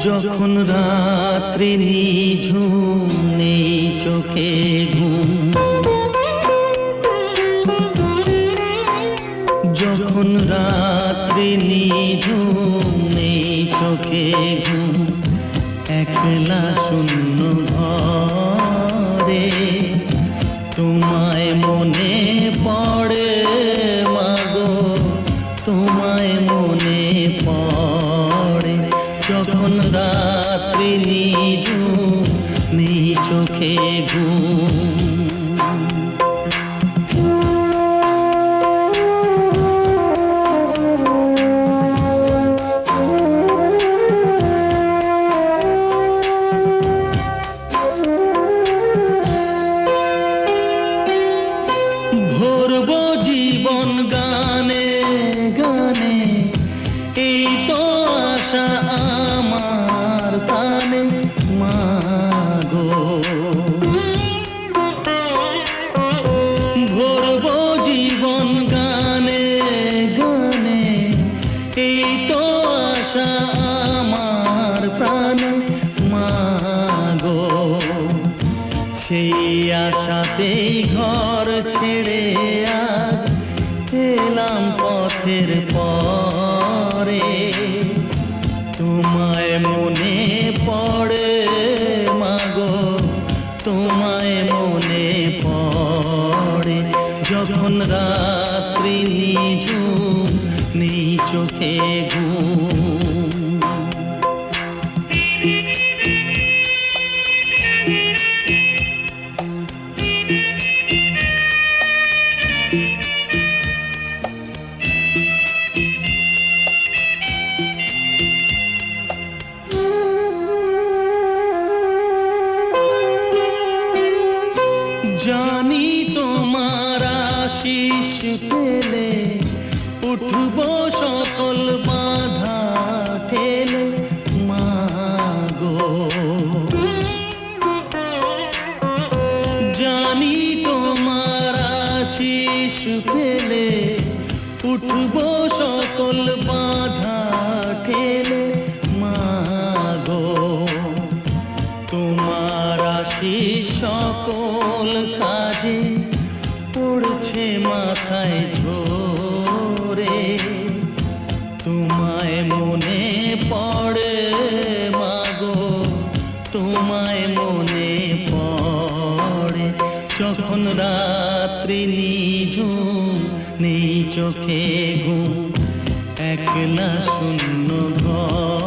যখন রাত্রি নিঝুম নেই চোখে ঘুম, যখন রাত্রি নিঝুম নেই চোখে ঘুম, একলা শূন্য ঘরে তোমায় মনে পড়ে মাগো, তোমায় মনে পড়ে। যখন রাত্রি নিঝুম নেই চোখে ঘুম, ভরবো জীবন গানে গানে, এই তো আশা আমার প্রাণে মাগো। ভরবো জীবন গানে গানে, এই তো আশা আমার প্রাণে মাগো। সেই আশাতেই ঘর ছেড়ে আজ এলাম পথের পরে, তোমায় মনে পড়ে মাগো, তোমায় মনে পড়ে। যখন রাত্রি নিঝুম নেই চোখে ঘুম, জানি তোমার আশিস পেলে উঠবো সকল বাধা ঠেলে মাগো। জানি তোমার আশিস পেলে উঠবো সকল বাধা ঠেলে মাগো। তোমার আশিস সকল কাজে পড়ছে মাথায় ঝরে, তোমায় মনে পড়ে মাগো, তোমায় মনে পড়ে। যখন রাত্রি নিঝুম নেই চোখে ঘুম, একলা শূন্য ঘর